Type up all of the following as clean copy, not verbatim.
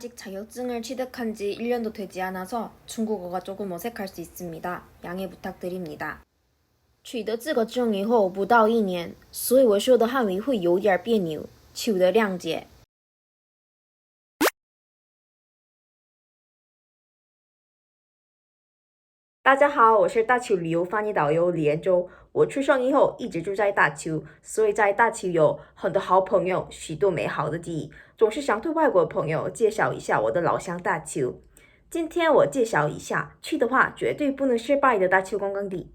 아직 자격증을 취득한 지 1년도 되지 않아서 중국어가 조금 어색할 수 있습니다. 양해 부탁드립니다.取得资格证以后不到1年，所以我说的汉语会有点别扭，求得谅解。大家好，我是大邱旅游翻译导游李延洲。我出生以后一直住在大邱，所以在大邱有很多好朋友，许多美好的记忆。总是想对外国朋友介绍一下我的老乡大邱。今天我介绍一下去的话绝对不能失败的大邱观光地。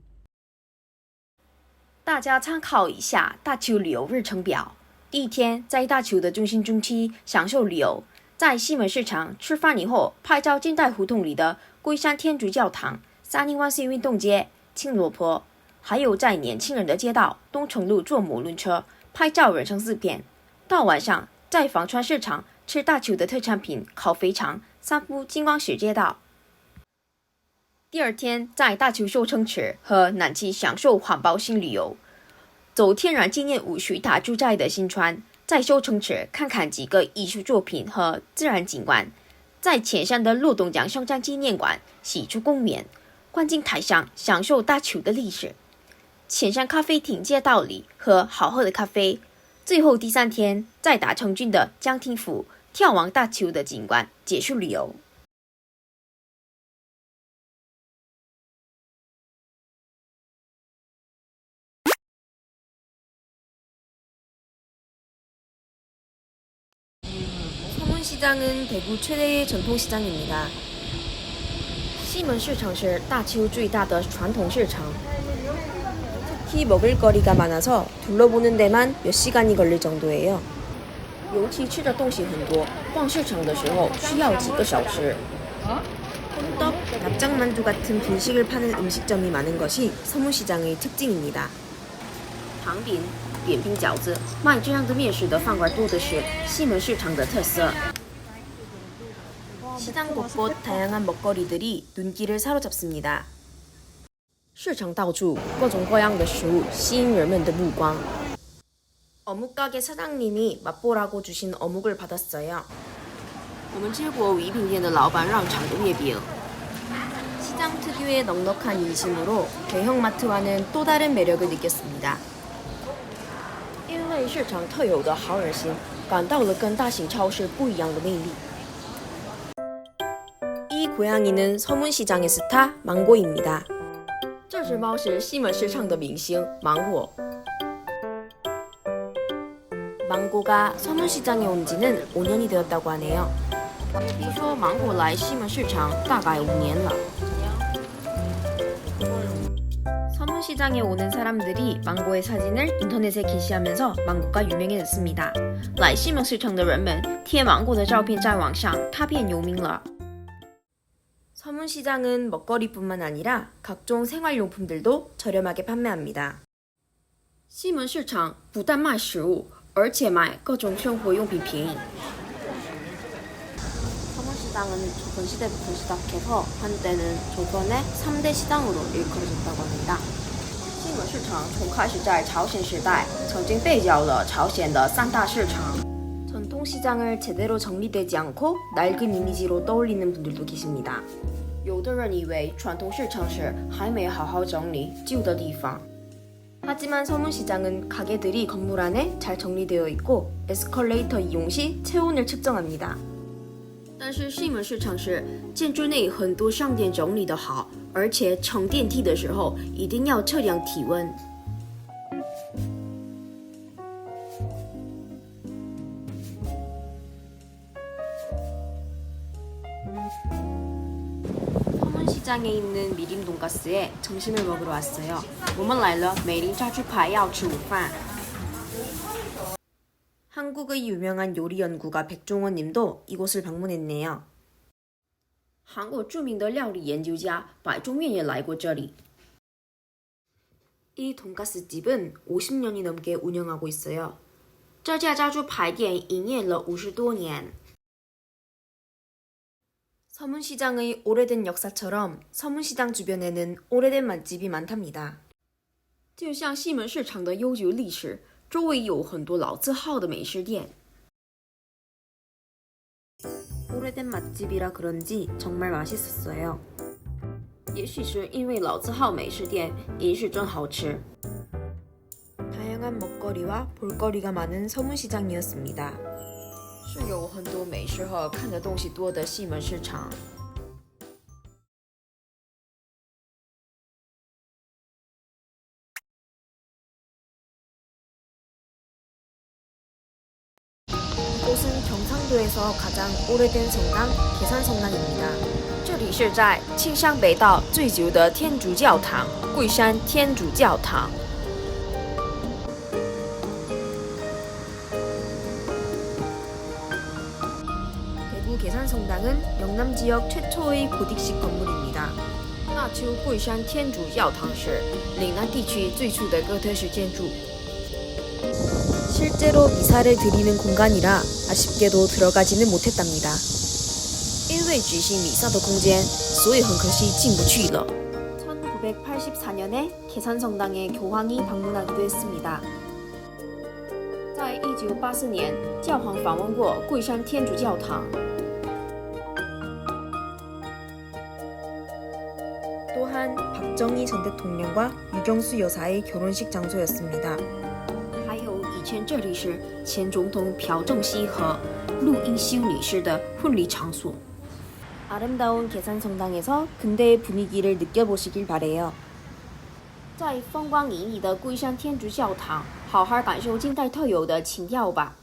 大家参考一下大邱旅游日程表。第一天，在大邱的中心中区享受旅游，在西门市场吃饭以后，拍照近代胡同里的龟山天主教堂、301C 运动街、青罗坡，还有在年轻人的街道东城路坐摩轮车，拍照人生4片。到晚上，在房川市场吃大邱的特产品烤肥肠，散步金光石街道。第二天，在大邱受城池和南溪享受环保性旅游，走天然纪念五水塔住宅的新川，在受城池看看几个艺术作品和自然景观，在前山的骆东江圣战纪念馆洗出共勉，观景台上享受大邱的历史，前山咖啡厅街道里喝好喝的咖啡。最后第3天，在大城郡的江亭府眺望大邱的景观，结束旅游。서문시장은 대구 최대의 전통시장입니다. 시门市场是大邱最大的传统市场，특히 먹을거리가 많아서 둘러보는 데만 몇 시간이 걸릴 정도예요. 尤其吃的东西很多，逛市场的时候需要几个小时。떡, 납작만두 같은 분식을 파는 음식점이 많은 것이 서문시장의 특징입니다. 糖饼、扁平饺子，卖这样的面食的饭馆多的是，西门市场的特色。 시장 곳곳 다양한 먹거리들이 눈길을 사로잡습니다. 市场到处各种各样的食物吸引人们的目光。 어묵가게 사장님이 맛보라고 주신 어묵을 받았어요. 我们吃过鱼饼店的老板让尝的月饼。 시장 특유의 넉넉한 인심으로 대형마트와는 또 다른 매력을 느꼈습니다. 因为市场特有的好人心，感到了跟大型超市不一样的魅力。 이 고양이는 서문시장의 스타 망고입니다. 这只猫是西门市场的明星芒果。 망고가 서문시장에 온 지는 5년이 되었다고 하네요. 听说芒果来西门市场大概5年了。 서문시장에 오는 사람들이 망고의 사진을 인터넷에 게시하면서 망고가 유명해졌습니다. 来西门市场的人们贴芒果的照片在网上，它变有名了。 서문시장은 먹거리뿐만 아니라 각종 생활용품들도 저렴하게 판매합니다. 西门市场不但卖食物，而且卖各种生活用品便宜。 서문시장은 조선 시대부터 시작해서 한때는 조선의 3대 시장으로 일컬어졌다고 합니다. 西门市场从开始在朝鲜时代曾经被叫了朝鲜的3大市场。 전통시장을 제대로 정리되지 않고 낡은 이미지로 떠올리는 분들도 계십니다. 有的人以为传统市场是还没好好整理旧的地方。 하지만 서문시장은 가게들이 건물 안에 잘 정리되어 있고 에스컬레이터 이용 시 체온을 측정합니다. 但是西门市场是建筑内很多商店整理得好，而且乘电梯的时候一定要测量体温。 서문시장에 있는 미림 돈가스에 점심을 먹으러 왔어요. 我们来了美林炸猪排要吃午饭。 한국의 유명한 요리 연구가 백종원 님도 이곳을 방문했네요. 한국 著名的料理研究家白中面也来过这里。 이 돈가스 집은 50년이 넘게 운영하고 있어요. 这家炸猪排店营业了50多年。 서문시장의 오래된 역사처럼 서문시장 주변에는 오래된 맛집이 많답니다. 就像西门市场的悠久历史，周围有很多老字号的美食店。 오래된 맛집이라 그런지 정말 맛있었어요. 也许是因为老字号美食店饮食真好吃. 다양한 먹거리와 볼거리가 많은 서문시장이었습니다. 是有很多美食和看的东西多的西门市场. 이곳은 경상도에서 가장 오래된 성당 계산성당입니다. 这里是在庆尚北道最久的天主教堂桂山天主教堂. 대구 계산성당은 영남 지역 최초의 고딕식 건물입니다. 大邱桂山天主教堂是岭南地区最初的哥特式建筑. 실제로 미사를 드리는 공간이라 아쉽게도 들어가지는 못했답니다. 因为举行弥撒的空间，所以很可惜进不去了. 1984년에 계산성당에 교황이 방문하기도 했습니다. 在1984年，教皇访问过桂山天主教堂. 또한 박정희 전 대통령과 유경수 여사의 결혼식 장소였습니다. 还有以前这里是前总统朴正熙和陆英修女士的婚礼场所. 아름다운 계산성당에서 근대의 분위기를 느껴보시길 바래요. 在风光旖旎的桂山天主教堂，好好感受近代特有的情调吧。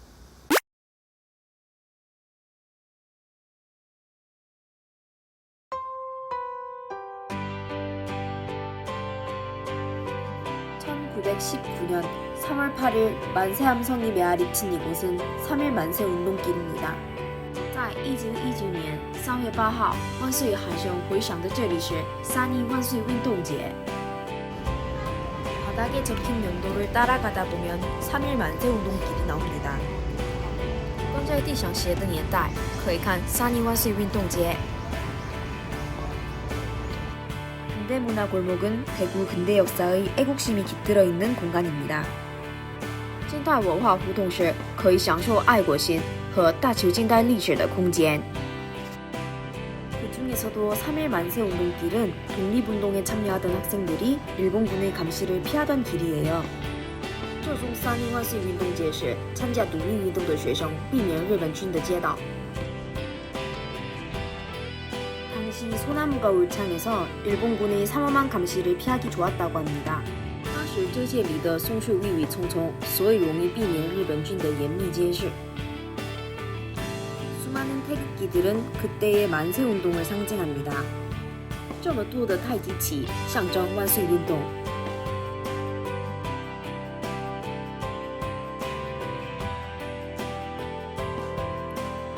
1919년 3월 8일 만세함성이 메아리 친 이곳은 3일 만세 운동길입니다. 在1919年3月8号，万岁喊声回响的这里是3.1万岁运动节。 바닥에 적힌 연도를 따라가다 보면 3일 만세 운동길이 나옵니다. 跟在地上写的年代，可以看3.1万岁运动节。 근대문화골목은 대구 근대 역사의 애국심이 깃들어 있는 공간입니다. 近代文化胡同是可以享受爱国心和大邱近代历史的空间。 그중에서도 3일 만세 운동길은 독립운동에 참여하던 학생들이 일본군의 감시를 피하던 길이에요. 这宗3.1万岁运动节是参加独立运动的学生避免日本军的街道。 당시 소나무가 울창해서 일본군의 삼엄한 감시를 피하기 좋았다고 합니다. 当时这界里的松树郁郁葱葱，所以容易避免日本军的严密监视。 수많은 태극기들은 그때의 만세 운동을 상징합니다. 这么多的太极旗象征万岁运动。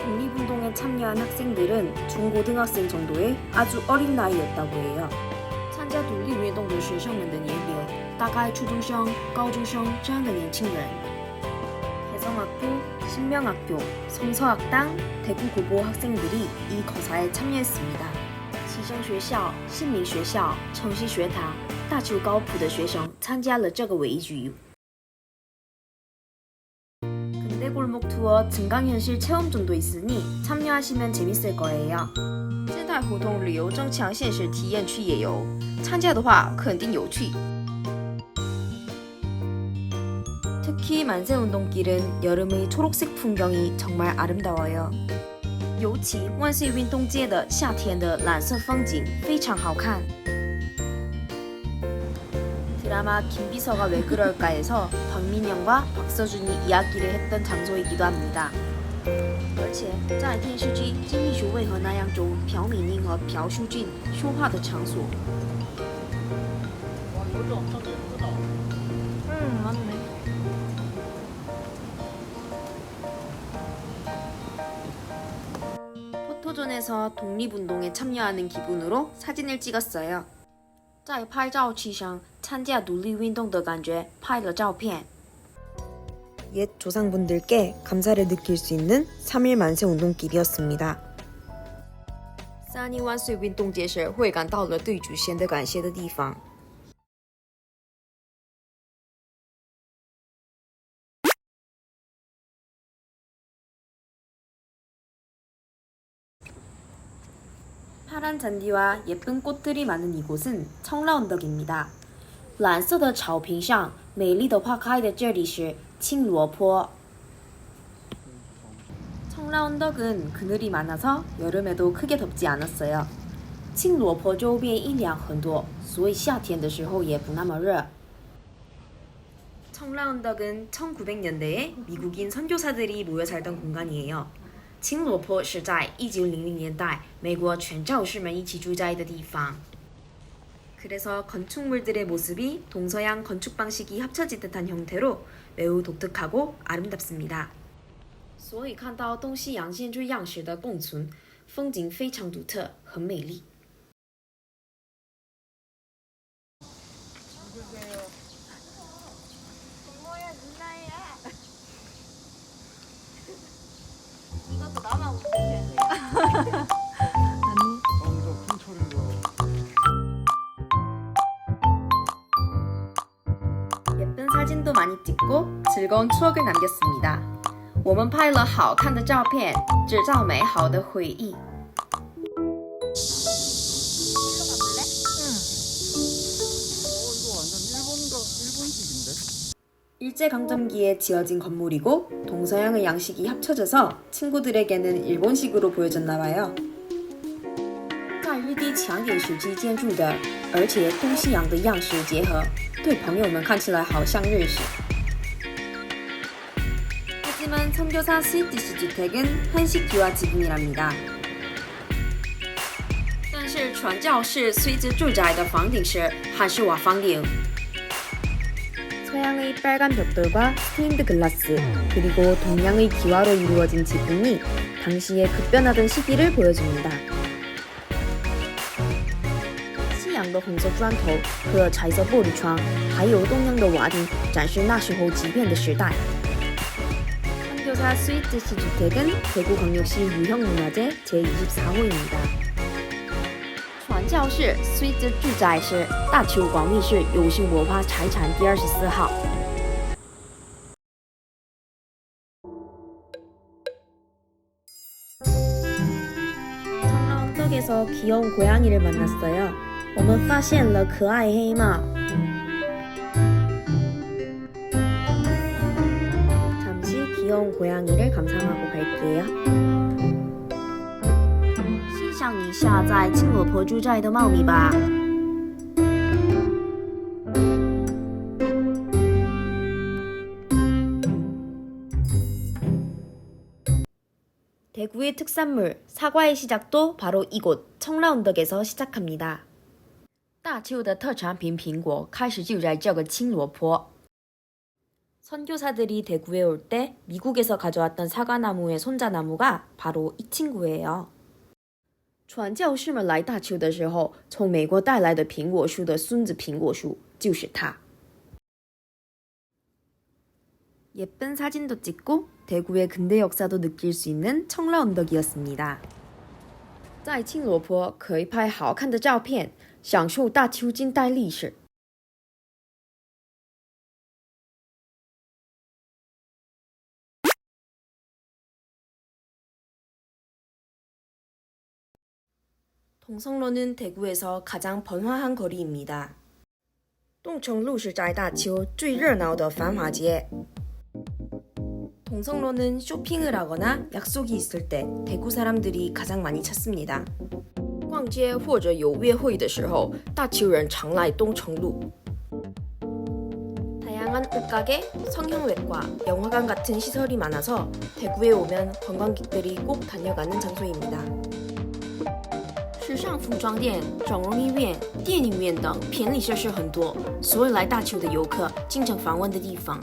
독립운동에 참여한 학생들은 중고등학생 정도의 아주 어린 나이였다고 해요. 参加独立运动的学生们的年龄大概初中生、高中生这样的年轻人。 개성학교, 신명학교, 성서학당, 대구고고 학생들이 이 거사에 참여했습니다. 启生学校、信民学校、城西学堂、大邱高普的学生参加了这个围局。 근대골목 투어 증강현실 체험존도 있으니 참여하시면 재밌을 거예요. 现代胡同旅游增强现实体验区也有，参加的话肯定有趣。 특히 만세운동길은 여름의 초록색 풍경이 정말 아름다워요. 尤其万岁运动街的夏天的蓝色风景非常好看。 드라마 김비서가 왜 그럴까에서 박민영과 박서준이 이야기를 했던 장소이기도 합니다. 而且在电视剧《金秘书为何那样》中，朴敏英和朴叙俊说话的场所。 맞네. 포토존에서 독립운동에 참여하는 기분으로 사진을 찍었어요. 在拍照期上参加独立运动的感觉拍了照片。 옛 조상분들께 감사를 느낄 수 있는 3일 만세 운동길이었습니다. 3.1万岁运动节时会感到了对祖先的感谢的地方。 파란 잔디와 예쁜 꽃들이 많은 이곳은 청라언덕입니다. 蓝色的草坪上，美丽的花开的这里是青罗坡。 청라언덕은 그늘이 많아서 여름에도 크게 덥지 않았어요. 青罗坡周边阴凉很多，所以夏天的时候也不那么热。 청라언덕은 1900년대에 미국인 선교사들이 모여 살던 공간이에요. 青罗坡是在1900年代美国传教士们一起住在的地方。 그래서 건축물들의 모습이 동서양 건축 방식이 합쳐진 듯한 형태로 매우 독특하고 아름답습니다. 所以看到东西洋建筑样式的共存，风景非常独特，很美丽。 이것도 나만 웃기는 거야. 너무 큰 소리로. 예쁜 사진도 많이 찍고 즐거운 추억을 남겼습니다. 我们拍了好看的照片，制造美好的回忆。 이거 완전 일본식인데? 일제강점기에 지어진 건물이고 동서양의 양식이 합쳐져서 친구들에게는 일본식으로 보여졌나봐요. 在日地强点时期建筑的，而且东西洋的样式结合，对朋友们看起来好像日式。 하지만 선교사 스위트시 주택은 한식 기와 지붕이랍니다. 但是传教士스위트住宅的房顶是汉式瓦房顶。 서양의 빨간 벽돌과 스테인드 글라스, 그리고 동양의 기와로 이루어진 지붕이 당시의 급변하던 시기를 보여줍니다. 西洋的红色砖头和彩色玻璃窗，还有东洋的瓦顶，展示那时候急变的时代。 선교사 스위트시 주택은 대구광역시 유형문화재 제24호입니다. 传教士스위트住宅是大邱广义市有形文化财产第24号。 청라언덕에서 귀여운 고양이를 만났어요. 我们发现了可爱黑猫。 잠시 귀여운 고양이를 감상하고 갈게요. 欣赏一下在青罗坡住宅的茂密吧。 대구의 특산물 사과의 시작도 바로 이곳 청라언덕에서 시작합니다. 大邱的特产品苹果开始就在这个青罗坡。 선교사들이 대구에 올 때 미국에서 가져왔던 사과나무의 손자나무가 바로 이 친구예요. 传教士们来大邱的时候，从美国带来的苹果树的孙子苹果树就是它。 예쁜 사진도 찍고 대구의 근대 역사도 느낄 수 있는 청라언덕이었습니다. 在青罗坡可以拍好看的照片，享受大邱近代历史。 동성로는 대구에서 가장 번화한 거리입니다. 东城路是在大邱最热闹的繁华街。 동성로는 쇼핑을 하거나 약속이 있을 때 대구 사람들이 가장 많이 찾습니다. 逛街或者有约会的时候，大邱人常来东城路。 다양한 옷가게, 성형외과, 영화관 같은 시설이 많아서 대구에 오면 관광객들이 꼭 다녀가는 장소입니다. 时尚服装店、整容医院、电影院等便利设施很多，所以来大邱的游客经常访问的地方。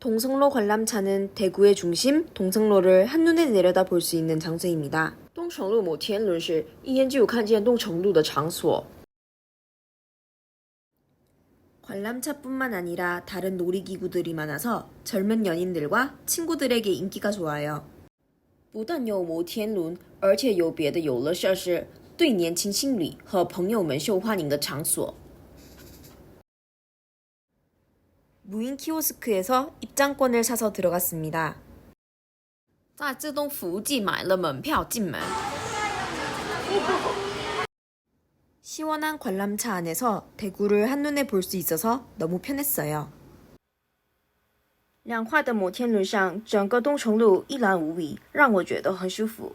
동성로 관람차는 대구의 중심 동성로를 한눈에 내려다 볼 수 있는 장소입니다. 东城路摩天轮是一眼就看见东城路的场所。 관람차뿐만 아니라 다른 놀이기구들이 많아서 젊은 연인들과 친구들에게 인기가 좋아요. 不但有摩天轮，而且有别的游乐设施，对年轻情侣和朋友们受欢迎的场所。 무인 키오스크에서 입장권을 사서 들어갔습니다. 在自动服务机买了门票进门。 시원한 관람차 안에서 대구를 한눈에 볼 수 있어서 너무 편했어요. 凉快的摩天轮上，整个东城路一览无遗，让我觉得很舒服。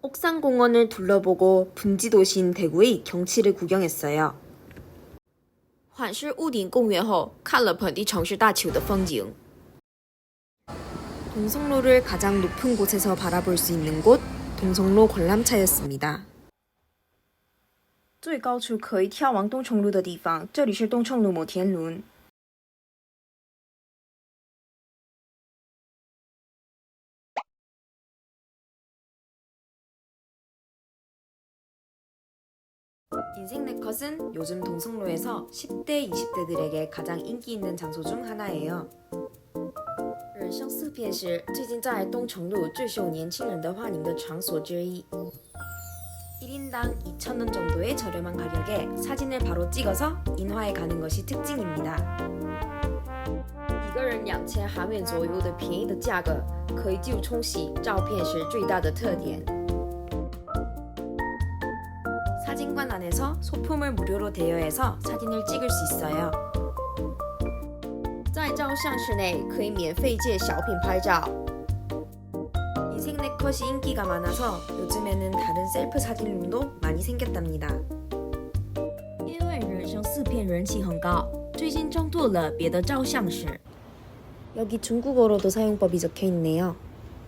옥상 공원을 둘러보고 분지도시인 대구의 경치를 구경했어요. 环视屋顶公园后，看了本地城市大邱的风景。 동성로를 가장 높은 곳에서 바라볼 수 있는 곳, 동성로 관람차였습니다. 最高处可以眺望东城路的地方，这里是东城路摩天轮。 인생 네컷은 요즘 동성로에서 10대, 20대들에게 가장 인기 있는 장소 중 하나예요. 人生四片是最近在东城路最受年轻人的欢迎的场所之一。 1인당 2,000원 정도의 저렴한 가격에 사진을 바로 찍어서 인화해 가는 것이 특징입니다. 一个人2000韩元左右的便宜的价格，可以就冲洗照片是最大的特点。 사진관 안에서 소품을 무료로 대여해서 사진을 찍을 수 있어요. 在照相室内可以免费借小品拍照。 인생 네컷이 인기가 많아서 요즘에는 다른 셀프 사진룸도 많이 생겼답니다. 因为人生四片人气很高，最近增多了别的照相室。 여기 중국어로도 사용법이 적혀 있네요.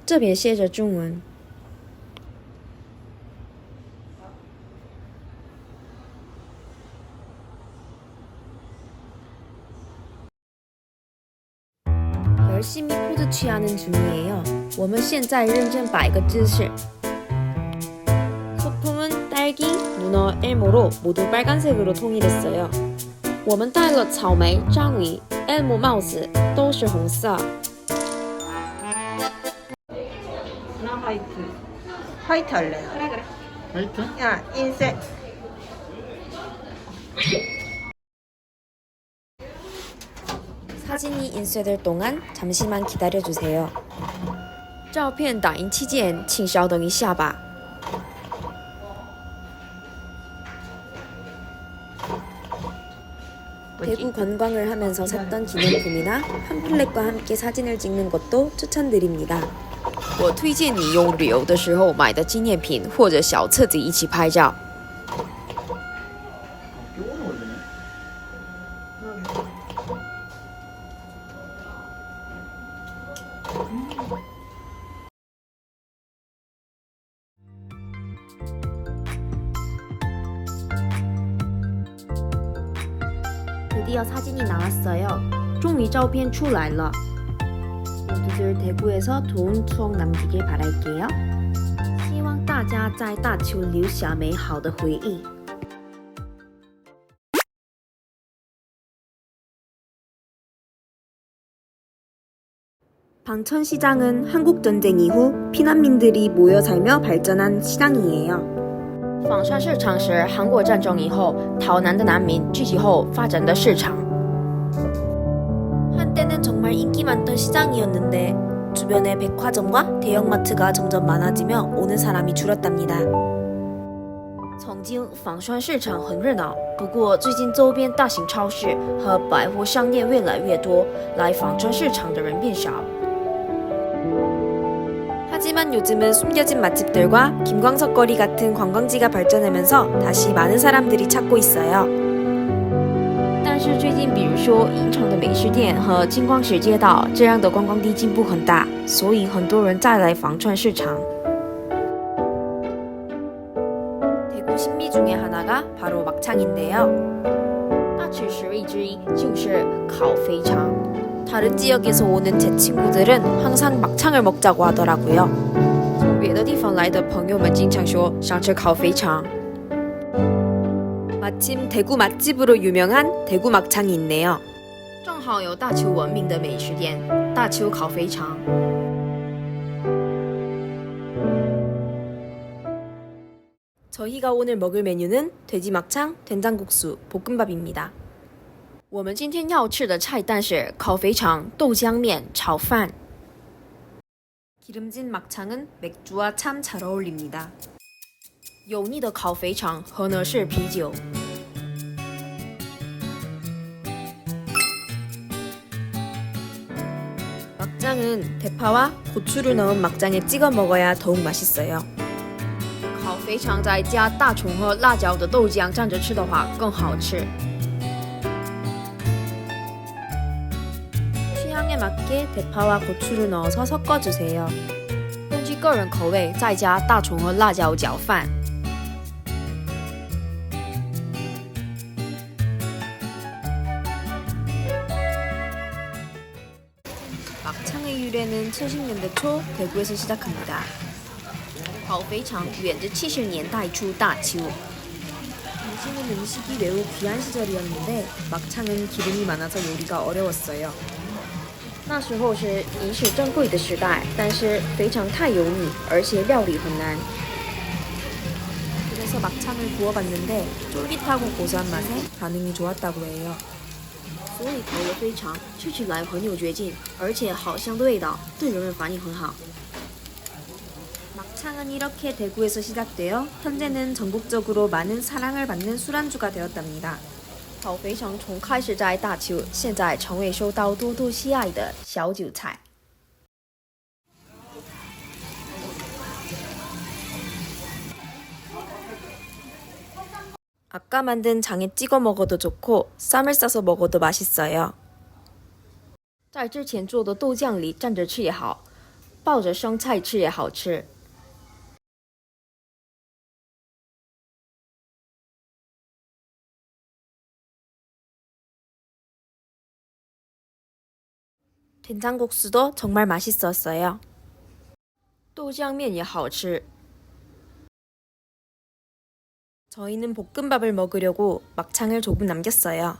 这边写着中文。 열심히 포즈 취하는 중이에요. 我们现在认真摆个姿势。 소품은 딸기, 문어, 엘모로 모두 빨간색으로 통일했어요. 我们戴了草莓、章鱼、elmo 帽子，都是红色。 나 화이트. 화이트 할래. 그래 그래. 화이트? 야 인색. 사진이 인쇄될 동안 잠시만 기다려주세요. 照片打印期间，请稍等一下吧。 대구 관광을 하면서 샀던 기념품이나 팜플렛과 함께 사진을 찍는 것도 추천드립니다. 我推荐你用旅游的时候买的纪念品或者小册子一起拍照。 요거는 원래는? 드디어 사진이 나왔어요. 终于照片出来了。 모두들 대구에서 좋은 추억 남기길 바랄게요. 希望大家在大邱留下美好的回忆。 방천시장은 한국전쟁 이후 피난민들이 모여 살며 발전한 시장이에요. 仿山市场是韩国战争以后逃难的难民聚集后发展的市场。 한때는 정말 인기 많던 시장이었는데 주변에 백화점과 대형마트가 점점 많아지며 오는 사람이 줄었답니다. 曾经仿山市场很热闹，不过最近周边大型超市和百货商店越来越多，来仿川市场的人变少。 하지만 요즘은 숨겨진 맛집들과 김광석 거리 같은 관광지가 발전하면서 다시 많은 사람들이 찾고 있어요. 但是最近，比如说银城的美食店和金光石街道这样的观光地进步很大，所以很多人再来仿川市场。 대구 신미 중에 하나가 바로 막창인데요. 大池实味之一就是烤肥肠。 다른 지역에서 오는 제 친구들은 항상 막창을 먹자고 하더라고요. 从别的地方来的朋友们经常说想吃烤肥肠。 마침 대구 맛집으로 유명한 대구 막창이 있네요. 正好有大邱闻名的美食店大邱烤肥肠。 저희가 오늘 먹을 메뉴는 돼지 막창, 된장국수, 볶음밥입니다. 我们今天要吃的菜单是烤肥肠、豆浆面、炒饭。 기름진 막창은 맥주와 참 잘 어울립니다. 油腻的烤肥肠和呢是啤酒。 막장은 대파와 고추를 넣은 막장에 찍어 먹어야 더욱 맛있어요. 烤肥肠再加大葱和辣椒的豆浆蘸着吃的话更好吃。 취향에 맞게 대파와 고추를 넣어서 섞어주세요. 根据个人口味再加大葱和辣椒搅拌。 막창의 유래는 70년대 초 대구에서 시작합니다. 烤肥肠源自70年代初大邱。 당시는 음식이 매우 귀한 시절이었는데 막창은 기름이 많아서 요리가 어려웠어요. 那时候是饮食珍贵的时代，但是肥肠太油腻，而且料理很难。 그래서 막창을 구워봤는데 쫄깃하고 고소한 맛에 반응이 좋았다고 해요. 所以烤了肥肠吃起来很有嚼劲，而且好香的味道，对人们反应很好。 막창은 이렇게 대구에서 시작되어 현재는 전국적으로 많은 사랑을 받는 술안주가 되었답니다. 烤肥肠从开始在大邱，现在成为受到多多喜爱的小酒菜。 아까 만든 장에 찍어 먹어도 좋고 쌈을 싸서 먹어도 맛있어요. 在之前做的豆酱里蘸着吃也好，抱着生菜吃也好吃。 된장국수도 정말 맛있었어요. 豆浆面也好吃。 저희는 볶음밥을 먹으려고 막창을 조금 남겼어요.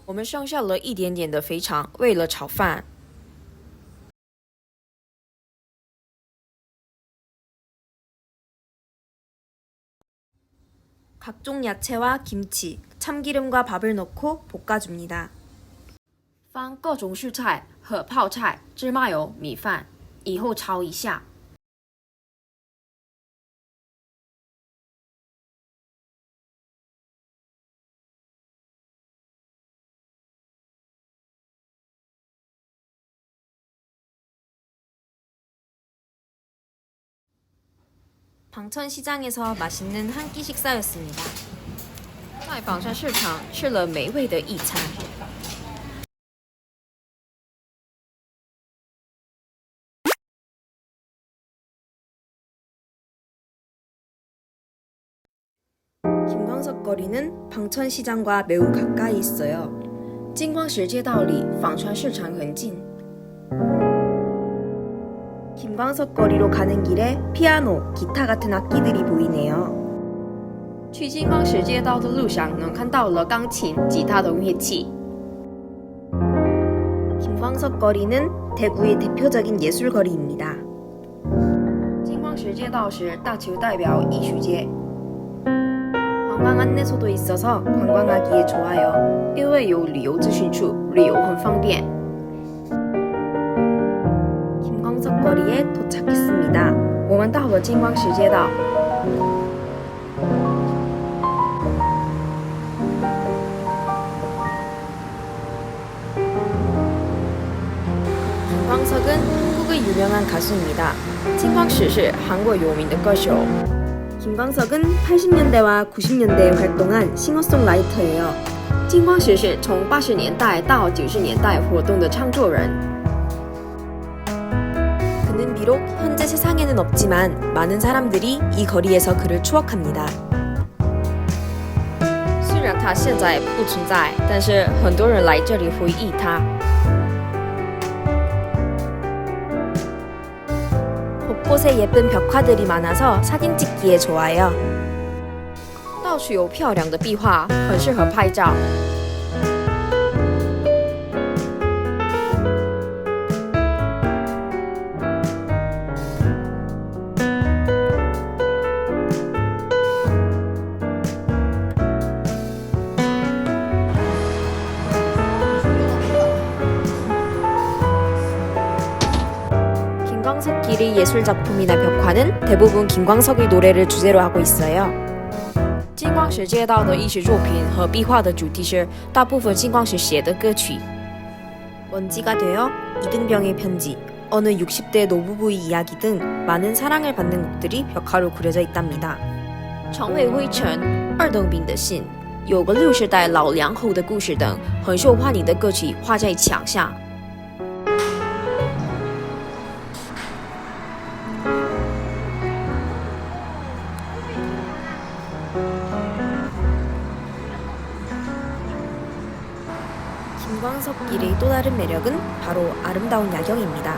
我们剩下了一点点的肥肠，为了炒饭。 각종 야채와 김치, 참기름과 밥을 넣고 볶아줍니다. 放各种蔬菜和泡菜、芝麻油、米饭，以后炒一下。 방천시장에서 맛있는 한 끼 식사였습니다. 在榜山市场吃了美味的一餐。 김광석 거리는 방천시장과 매우 가까이 있어요. 金光石街道离仿川市场很近。 김광석 거리로 가는 길에 피아노, 기타 같은 악기들이 보이네요. 去金光石街道的路上能看到了钢琴、吉他等乐器。 김광석 거리는 대구의 대표적인 예술거리입니다. 金光石街道是大邱代表艺术街。 관광 안내소도 있어서 관광하기에 좋아요. 因为有旅游资讯处，旅游很方便。 김광석 거리에 도착했습니다. 我们到了金光石街道。 김광석은 한국의 유명한 가수입니다. 金光石是韩国有名的歌手。 김광석은 80년대와 90년대에 활동한 싱어송라이터예요. 金光石是从80年代到90年代活动的唱作人。 그는 비록 현재 세상에는 없지만 많은 사람들이 이 거리에서 그를 추억합니다. 虽然他现在不存在，但是很多人来这里回忆他。 곳곳에 예쁜 벽화들이 많아서 사진 찍기에 좋아요. 到处有漂亮的壁画，很适合拍照。 김광석길의 예술 작품이나 벽화는 대부분 김광석의 노래를 주제로 하고 있어요. 金光石街道的艺术作品和壁画的主题是大部分金光石写的歌曲。 먼지가 되어, 이등병의 편지, 어느 60대 노부부의 이야기 등 많은 사랑을 받는 곡들이 벽화로 그려져 있답니다. 成为灰尘、二等兵的信、有个60代老两口的故事等很受欢迎的歌曲画在墙下。 김광석길의 또 다른 매력은 바로 아름다운 야경입니다.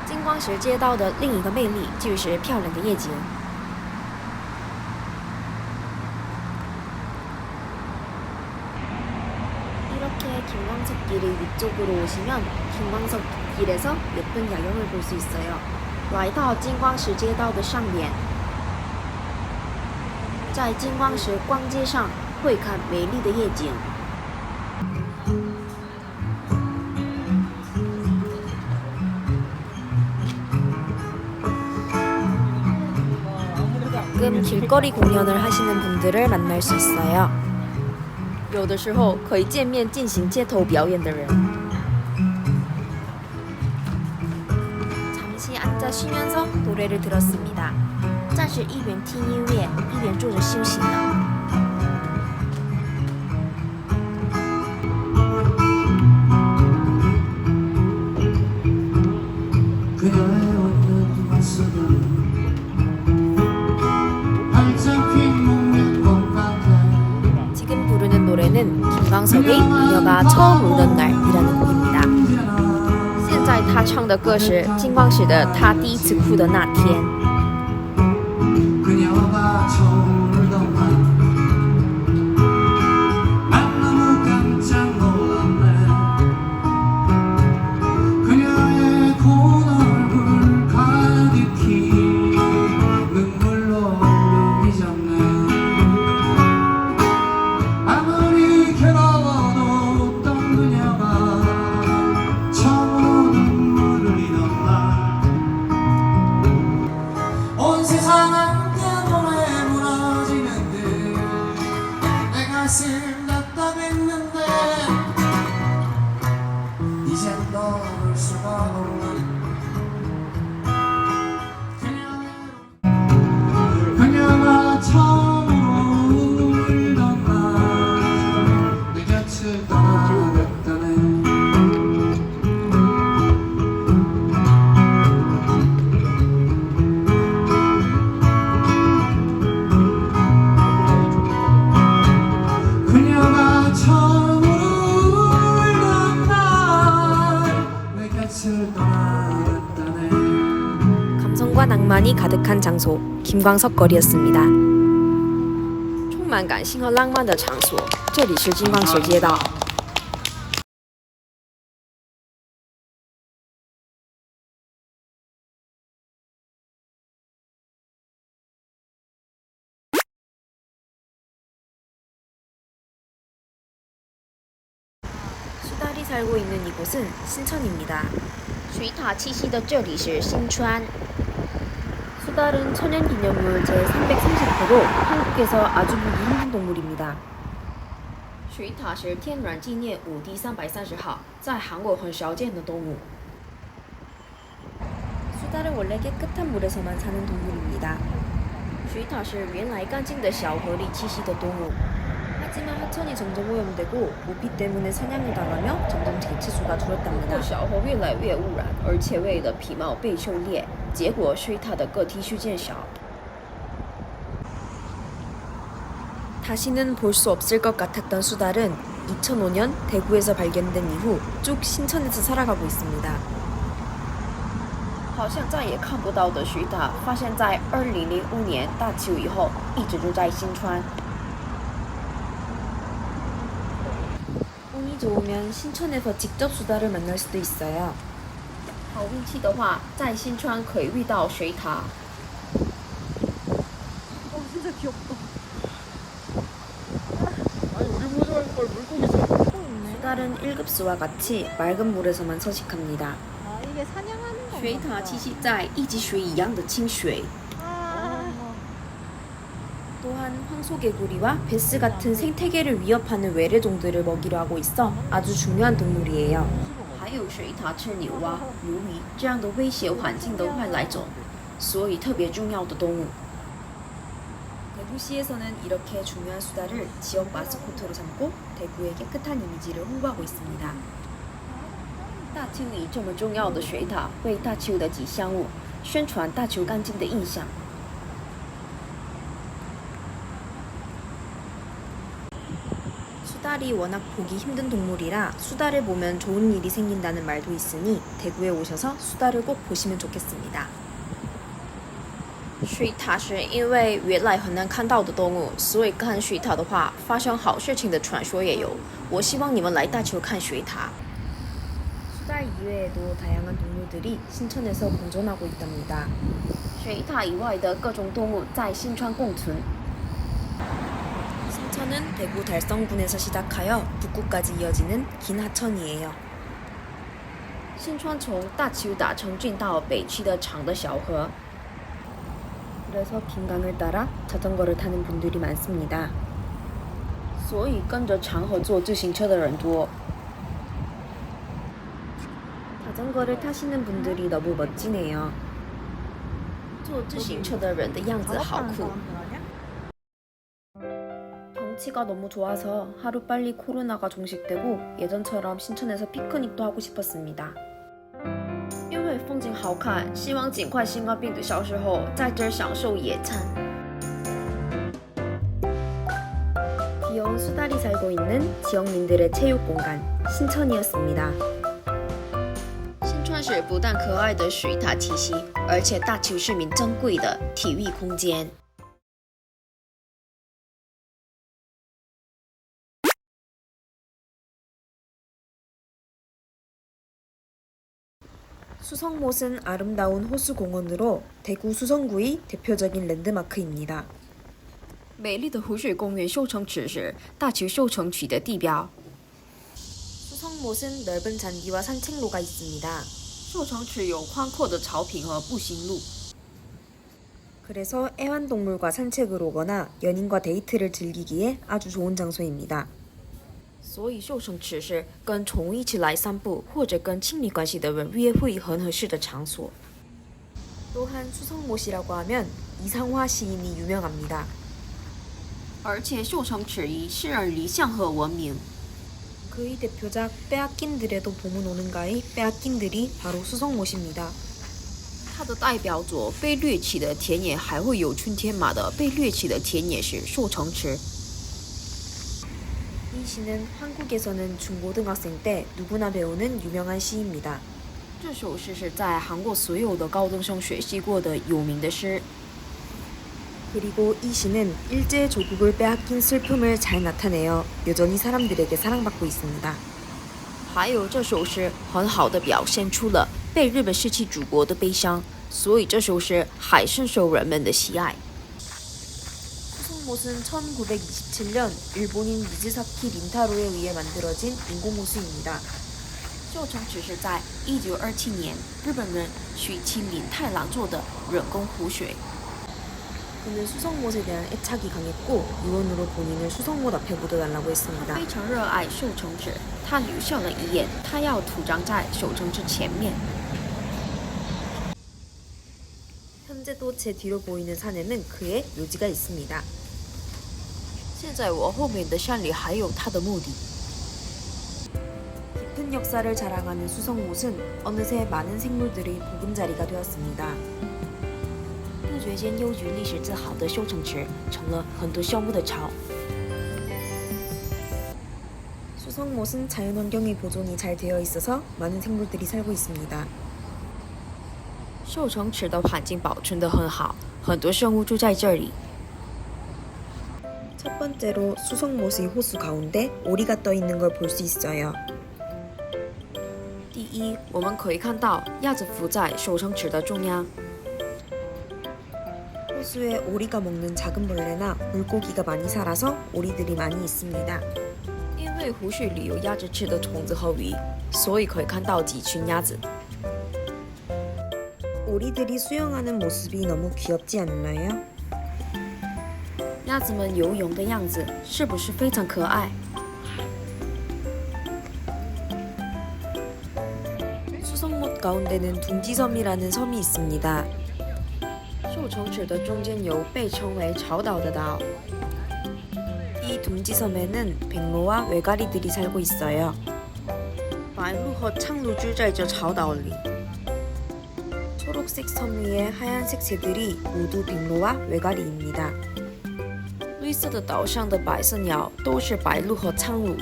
金光石街道的另一个魅力就是漂亮的夜景。 이렇게 김광석길의 위쪽으로 오시면 김광석길에서 예쁜 야경을 볼 수 있어요. 来到金光石街道的上面，在金光石逛街上会看美丽的夜景。 가끔 길거리 공연을 하시는 분들을 만날 수 있어요. 有的时候可以见面进行街头表演的人。 잠시 앉아 쉬면서 노래를 들었습니다. 暂时一边听音乐一边坐着休息呢。 지금 부르는 노래는 김광석의 그녀가 처음 우는 날이라는 곡입니다. 现在他唱的歌是金光石的他第一次哭的那天。 그녀가 처음 울던 날 난 너무 깜짝 놀랐네 그녀의 고운 얼굴 가득히 눈물로 얼룩이졌네 아무리 괴로워도 웃던 그녀가 처음으로 눈물을 흘리던 날 온 세상은 가슴 답답했는데 이젠 너를 수가 없는 그녀가 처음으로 울던 날 내 곁을 떠나갔다네 그녀가 처음으로 울던 날내 곁을 떠나갔다네 감성과 낭만이 가득한 장소 김광석 거리였습니다. 充满感性和浪漫的场所，这里是金光石街道。 수달이 살고 있는 이곳은 신천입니다. 水獭栖息的这里是新川。 수달은 천연기념물 제330호로 한국에서 아주 보기 힘든 동물입니다. 水獭是天然纪念五第330号，在韩国很少见的动物。 수달은 원래 깨끗한 물에서만 사는 동물입니다. 水獭是原来干净的小河里栖息的动物。 하지만 하천이 점점 오염되고 모피 때문에 사냥을 당하며 점점 개체수가 줄었답니다. 小河越来越污染，而且胃的皮毛被狩猎，结果水獭的个体数减少。 다시는 볼 수 없을 것 같았던 수달은 2005년 대구에서 발견된 이후 쭉 신천에서 살아가고 있습니다. 好像再也看不到的水獭，发现在2005年大秋以后，一直住在新川。 운이 좋으면 신천에서 직접 수달을 만날 수도 있어요. 好运气的话，在新川可以遇到水獭。 진짜 귀엽다. 아니 우리 보지 말고 빨리 물고기 잡아. 수달은 1급수와 같이 맑은 물에서만 서식합니다. 아, 이게 사냥하는 거水獭栖息在一级水一样的清水。 또한 황소개구리와 베스 같은 생태계를 위협하는 외래종들을 먹이려 하고 있어 아주 중요한 동물이에요. 还有水獭吃牛蛙、鲈鱼这样的威胁环境的外来种，所以特别重要的动物。 대구시에서는 이렇게 중요한 수달을 지역 마스코트로 삼고 대구의 깨끗한 이미지를 홍보하고 있습니다. 大邱以这么重要的水獭为大邱的吉祥物，宣传大邱干净的印象。 수달이 워낙 보기 힘든 동물이라 수달을 보면 좋은 일이 생긴다는 말도 있으니 대구에 오셔서 수달을 꼭 보시면 좋겠습니다. 水獭是因为原来很难看到的动物，所以看水獭的话，发生好事情的传说也有。我希望你们来大邱看水獭。 수달 이외에도 다양한 동물들이 신천에서 공존하고 있답니다. 水獭以外的各种动物在新川共存。 신천은 대구 달성군에서 시작하여 북구까지 이어지는 긴 하천이에요. 新川从大邱打城郡到北区的长的小河。 그래서 긴 강을 따라 자전거를 타는 분들이 많습니다. 所以跟着长河坐自行车的人多。 자전거를 타시는 분들이 너무 멋지네요. 坐自行车的人的样子好酷。 경치가 너무 좋아서 하루빨리 코로나가 종식되고 예전처럼 신천에서 피크닉도 하고 싶었습니다. 因为风景好看，希望尽快新冠病毒消失后在这儿享受野餐。 귀여운 수달이 살고 있는 지역민들의 체육 공간 신천이었습니다. 新川市不但可爱的水獭栖息，而且大邱市民珍贵的体育空间。 수성못은 아름다운 호수공원으로 대구 수성구의 대표적인 랜드마크입니다. 美丽的湖水公园秀城池是大邱秀城区的地标。 수성못은 넓은 잔디와 산책로가 있습니다. 秀城池有宽阔的草坪和步行路。 그래서 애완동물과 산책을 오거나 연인과 데이트를 즐기기에 아주 좋은 장소입니다. 所以秀城池是跟宠物一起来散步或者跟亲密关系的人约会很合适的场所。 또한 수성못이라고 하면 이상화 시인이 유명합니다. 而且秀城池以诗人李相和闻名。 그의 대표작 빼앗긴들에도 봄은 오는가의 빼앗긴들이 바로 수성못입니다. 他的代表作《被掠起的田野还会有春天吗》的被掠起的田野是秀城池。 이 시는 한국에서는 중고등학생 때 누구나 배우는 유명한 시입니다. 这首诗是在韩国所有的高中生学习过的有名的诗。 그리고 이 시는 일제의 조국을 빼앗긴 슬픔을 잘 나타내어 여전히 사람들에게 사랑받고 있습니다. 还有这首诗很好地表现出了被日本失去祖国的悲伤，所以这首诗还深受人们的喜爱。 수성못은 1927년 일본인 미즈사키 린타로에 의해 만들어진 인공호수입니다. 秀城池是在1927年日本人许其林太郎做的人工湖水。 그는 수성못에 대한 애착이 강했고 유언으로 본인을 수성못 앞에 묻어달라고 했습니다. 非常热爱秀城池，他留下了遗言，他要土葬在秀城池前面。 현재도 제 뒤로 보이는 산에는 그의 묘지가 있습니다. 现在我后面的山里还有他的墓地。 깊은 역사를 자랑하는 수성못은 어느새 많은 생물들의 보금자리가 되었습니다. 不觉间悠具历史自豪的秀城池成了很多项目的巢。 수성못은 자연환경의 보존이 잘 되어 있어서 많은 생물들이 살고 있습니다. 秀城池的环境保存得很好，很多生物住在这里。 첫 번째로 수성못의 호수 가운데 오리가 떠 있는 걸 볼 수 있어요. 第一，我们可以看到鸭子浮在秀城池的中央。 호수에 오리가 먹는 작은 벌레나 물고기가 많이 살아서 오리들이 많이 있습니다. 因为湖水里有鸭子吃的虫子和鱼，所以可以看到几群鸭子。 오리들이 수영하는 모습이 너무 귀엽지 않나요? 鸭子们游泳的样子是不是非常可爱？ 수성못 가운데는 둥지섬이라는 섬이 있습니다. 受虫齿的中间有被称为潮岛的岛。 이 둥지섬에는 백로와 외가리들이 살고 있어요. 白鹭和苍鹭住在这潮岛里。 초록색 섬 위에 하얀색 새들이 모두 백로와 외가리입니다. 绿色的岛上的白色鸟都是白鹭和苍鹭。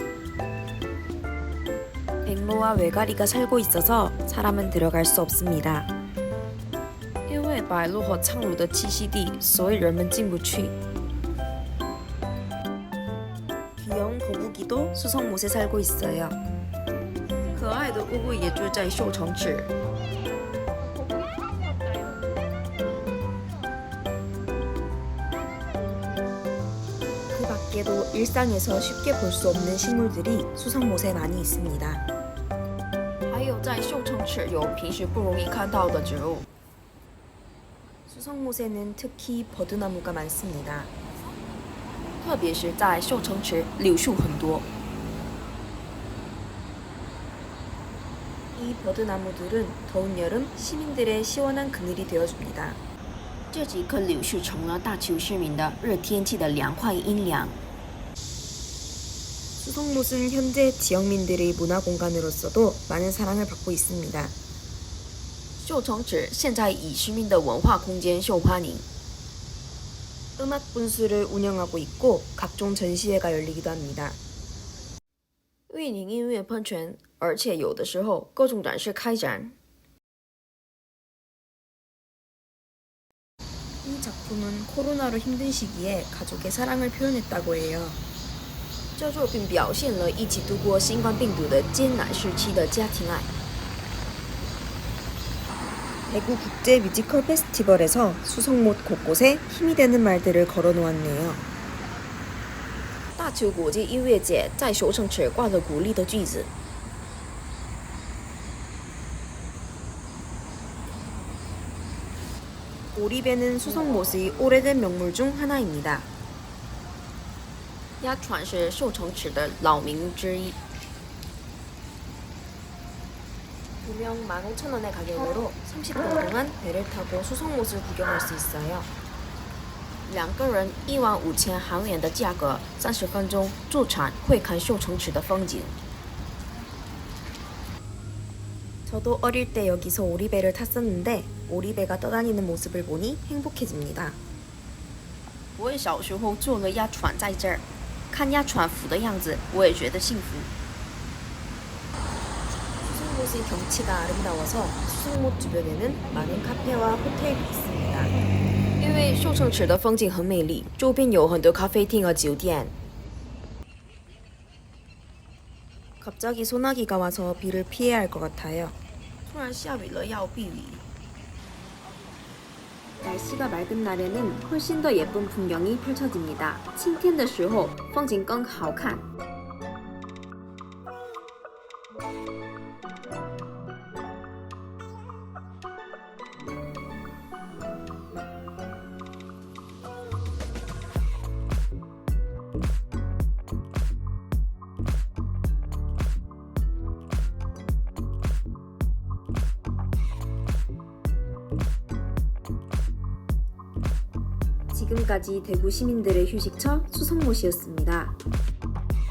백로와 외가리가 살고 있어서 사람은 들어갈 수 없습니다. 因为白鹭和苍鹭的栖息地，所以人们进不去。 귀여운 거북이도 수성못에 살고 있어요. 可爱的乌龟也住在受虫池。 그 밖에도 일상에서 쉽게 볼 수 없는 식물들이 수성못에 많이 있습니다. 还有在受虫池有平时不容易看到的植物。 수성못에는 특히 버드나무가 많습니다. 特别是在受虫池，柳树很多。 이 버드나무들은 더운 여름 시민들의 시원한 그늘이 되어줍니다. 这几棵柳树成了大邱市民的热天气的凉快阴凉。 수성못은 현재 지역민들의 문화공간으로서도 많은 사랑을 받고 있습니다. 受虫池现在以市民的文化空间受欢迎。 음악 분수를 운영하고 있고 각종 전시회가 열리기도 합니다. 运营音乐喷泉，而且有的时候各种展示开展。 이 작품은 코로나로 힘든 시기에 가족의 사랑을 표현했다고 해요. 这作品表现了一起度过新冠病毒的艰难时期的家庭爱。 대구 국제 뮤지컬 페스티벌에서 수성못 곳곳에 힘이 되는 말들을 걸어 놓았네요. 大邱国际音乐节在首城池挂了鼓励的句子。 오리배는 수성못의 오래된 명물 중 하나입니다. 鸭船是受虫池的老名之一。 2명 15,000원의 가격으로 30분 동안 배를 타고 수성못을 구경할 수 있어요. 两个人15000韩元的价格，30分钟坐船会看受虫池的风景。 저도 어릴 때 여기서 오리배를 탔었는데 오리배가 떠다니는 모습을 보니 행복해집니다. 我也小时候坐了鸭船在这儿，看鸭船浮的样子，我也觉得幸福。 수성못의 경치가 아름다워서 수성못 주변에는 많은 카페와 호텔이 있습니다. 因为受虫池的风景很美丽，周边有很多咖啡厅和酒店。 갑자기 소나기가 와서 비를 피해야 할 것 같아요. 突然下雨了，要避雨。 날씨가 맑은 날에는 훨씬 더 예쁜 풍경이 펼쳐집니다. 晴天的时候，风景更好看。 지금까지 대구 시민들의 휴식처 수성못이었습니다.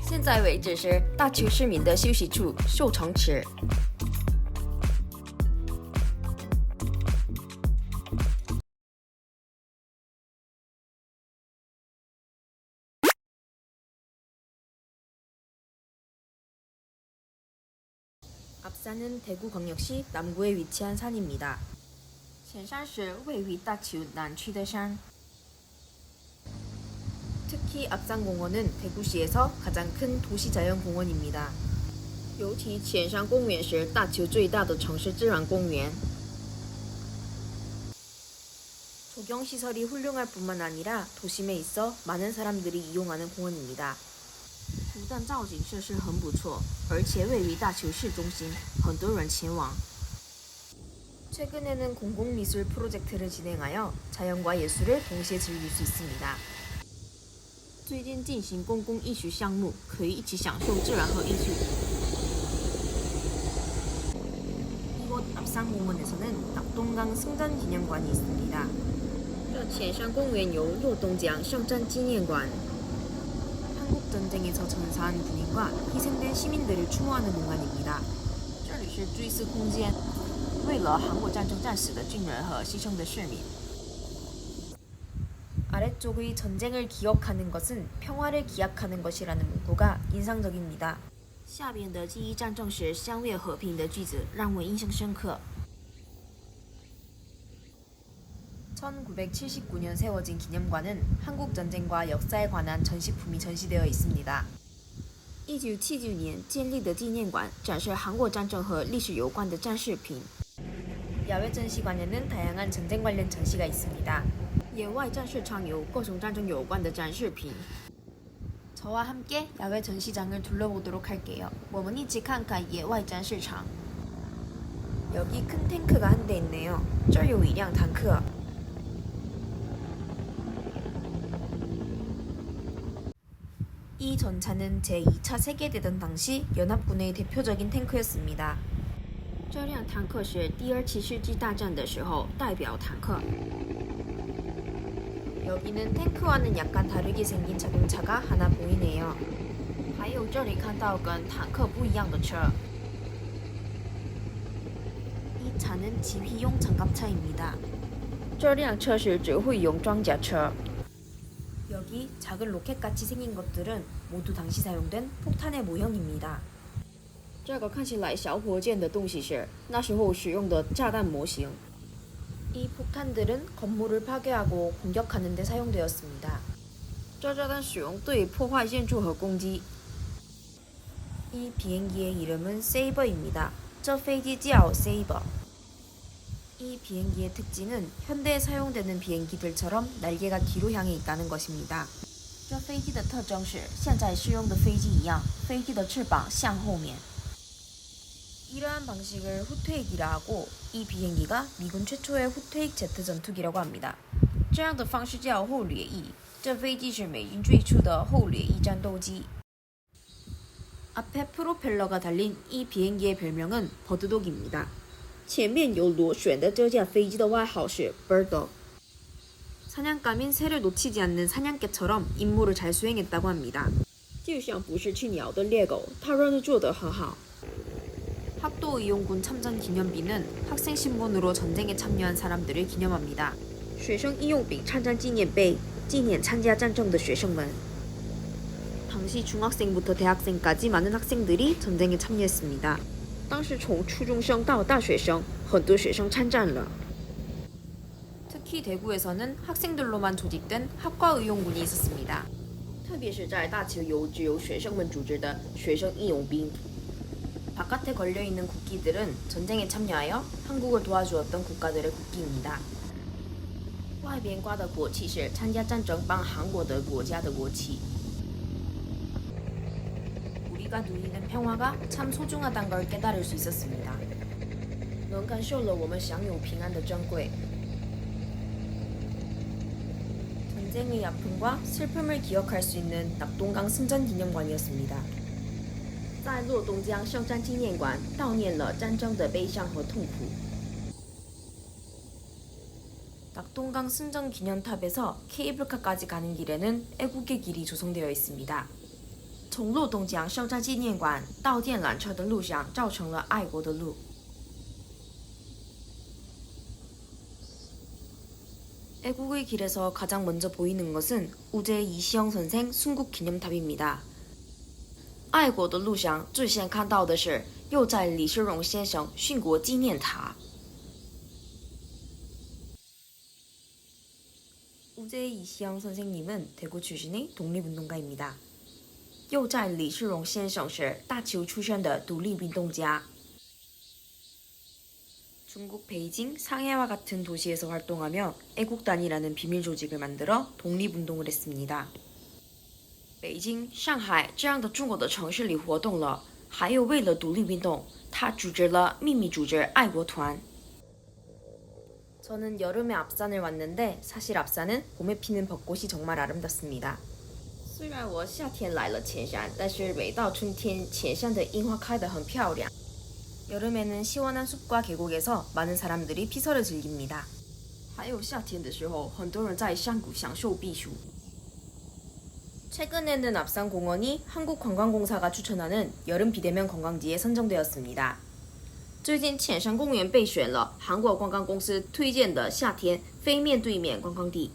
现在为止是大邱市民的休息处受虫池。 앞산은 대구광역시 남구에 위치한 산입니다. 前山是位于大邱南区的山。 특히 앞산공원은 대구시에서 가장 큰 도시자연공원입니다. 尤其前山公园是大邱最大的城市自然公园。 조경시설이 훌륭할 뿐만 아니라 도심에 있어 많은 사람들이 이용하는 공원입니다. 不但造景设施很不错，而且位于大邱市中心，很多人前往。 최근에는 공공미술 프로젝트를 진행하여 자연과 예술을 동시에 즐길 수 있습니다. 最近进行公共艺术项目，可以一起享受自然和艺术。 이곳 앞상공원에서는 낙동강 승전기념관이 있습니다. 这前山公园有洛东江圣战纪念馆。 한국 전쟁에서 전사한 군인과 희생된 시민들을 추모하는 공간입니다. 这里是追思空间，为了韩国战争战死的军人和牺牲的市民。 아래쪽의 전쟁을 기억하는 것은 평화를 기약하는 것이라는 문구가 인상적입니다. 下边的记忆战争时相约和平的句子让我印象深刻。 1979년 세워진 기념관은 한국 전쟁과 역사에 관한 전시품이 전시되어 있습니다. 1979年建立的纪念馆展示韩国战争和历史有关的战饰品。 야외 전시관에는 다양한 전쟁 관련 전시가 있습니다. 野外战市场有各种战争有关的展示品。 저와 함께 야외 전시장을 둘러보도록 할게요. 我们一起看看野外展示场。 여기 큰 탱크가 한 대 있네요. 这儿有一辆坦克。 이 전차는 제2차 세계대전 당시 연합군의 대표적인 탱크였습니다. 这辆坦克是第二次世界大战的时候代表坦克。 여기는 탱크와는 약간 다르게 생긴 자동차가 하나 보이네요. 还有这里看到跟坦克不一样的车。 이 차는 지휘용 장갑차입니다. 这辆车是指挥用装甲车。 여기 작은 로켓같이 생긴 것들은 모두 당시 사용된 폭탄의 모형입니다. 这个看起来小火箭的东西是那时候使用的炸弹模型。 이 폭탄들은 건물을 파괴하고 공격하는 데 사용되었습니다. 这炸弹使用对破坏建筑和攻击。 이 비행기의 이름은 세이버입니다. 这飞机叫 세이버. 이 비행기의 특징은 현대에 사용되는 비행기들처럼 날개가 뒤로 향해 있다는 것입니다. 这飞机的特征是现在使用的飞机一样，飞机的翅膀向后面。 이러한 방식을 후퇴익이라 하고 이 비행기가 미군 최초의 후퇴익 제트 전투기라고 합니다. 这样的方式叫后掠翼。这飞机是美军最初的后掠翼战斗机。 앞에 프로펠러가 달린 이 비행기의 별명은 버드독입니다. 前面有螺旋的这架飞机的外号是 Bird。 사냥감인 새를 놓치지 않는 사냥개처럼 임무를 잘 수행했다고 합니다. 就像不是吃鸟的猎狗，它任务做得很好。 학도의용군 참전 기념비는 학생 신분으로 전쟁에 참여한 사람들을 기념합니다. 学生义用兵参战纪念碑纪念参加战争的学生们。 당시 중학생부터 대학생까지 많은 학생들이 전쟁에 참여했습니다. 当时从初中生到大学生，很多学生参战了。 특히 대구에서는 학생들로만 조직된 학과의용군이 있었습니다. 特别是在大邱有只有学生们组织的学生义勇兵。 바깥에 걸려있는 국기들은 전쟁에 참여하여 한국을 도와주었던 국가들의 국기입니다. 外边挂的国旗是参加战争帮韩国的国家的国旗。 우리가 누리는 평화가 참 소중하단 걸 깨달을 수 있었습니다. 能感受了我们享有平安的珍贵。 전쟁의 아픔과 슬픔을 기억할 수 있는 낙동강 승전기념관이었습니다. 在洛东江圣战纪念馆悼念了战争的悲伤和痛苦。 낙동강 승전기념탑에서 케이블카까지 가는 길에는 애국의 길이 조성되어 있습니다. 从洛东江圣战纪念馆到电缆车的路上造成了爱国的路。 애국의 길에서 가장 먼저 보이는 것은 우제 이시영 선생 순국 기념탑입니다. 爱国的路上最先看到的是又在李世荣先生殉国纪念塔。 우제 이시영 선생님은 대구 출신의 독립운동가입니다. 又在李世荣先生是大邱出生的独立运动家。 중국 베이징, 상해와 같은 도시에서 활동하며 애국단이라는 비밀 조직을 만들어 독립운동을 했습니다. 北京、上海这样的中国的城市里活动了，还有为了独立运动，他组织了秘密组织爱国团。 저는 여름에 앞산을 왔는데 사실 앞산은 봄에 피는 벚꽃이 정말 아름답습니다. 虽然我夏天来了前山，但是每到春天，前山的樱花开得很漂亮。 여름에는 시원한 숲과 계곡에서 많은 사람들이 피서를 즐깁니다. 还有夏天的时候，很多人在山谷享受避暑。 최근에는 앞산공원이 한국관광공사가 추천하는 여름 비대면 관광지에 선정되었습니다. 最近浅山公园被选了韩国观光公司推荐的夏天非面对面观光地。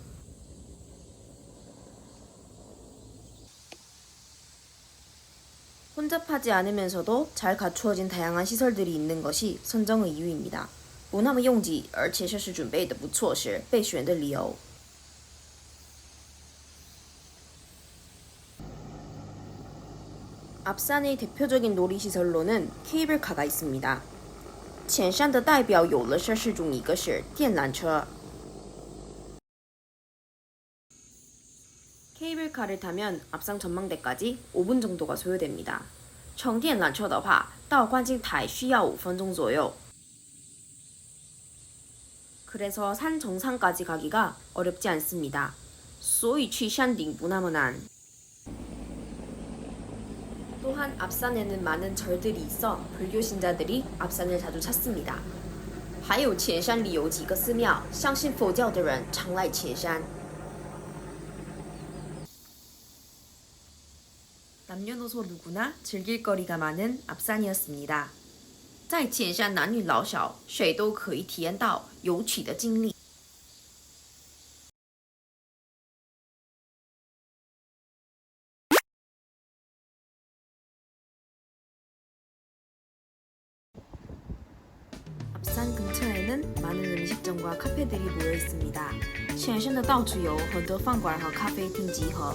혼잡하지 않으면서도 잘 갖추어진 다양한 시설들이 있는 것이 선정의 이유입니다. 不那么拥挤，而且设施准备的不错是备选的理由。 앞산의 대표적인 놀이시설로는 케이블카가 있습니다. 浅山的代表游乐设施中一个是电缆车。 케이블카를 타면 앞산 전망대까지 5분 정도가 소요됩니다. 乘电缆车的话，到观景台需要5分钟左右。 그래서 산 정상까지 가기가 어렵지 않습니다. 所以去山顶不那么难。 또한 앞산에는 많은 절들이 있어 불교 신자들이 앞산을 자주 찾습니다. 还有前山里有几个寺庙，相信佛教的人常来前山。 남녀노소 누구나 즐길 거리가 많은 앞산이었습니다. 在前山男女老少谁都可以体验到有趣的经历。 앞산 근처에는 많은 음식점과 카페들이 모여 있습니다. 前山的到处有很多饭馆和咖啡厅集合。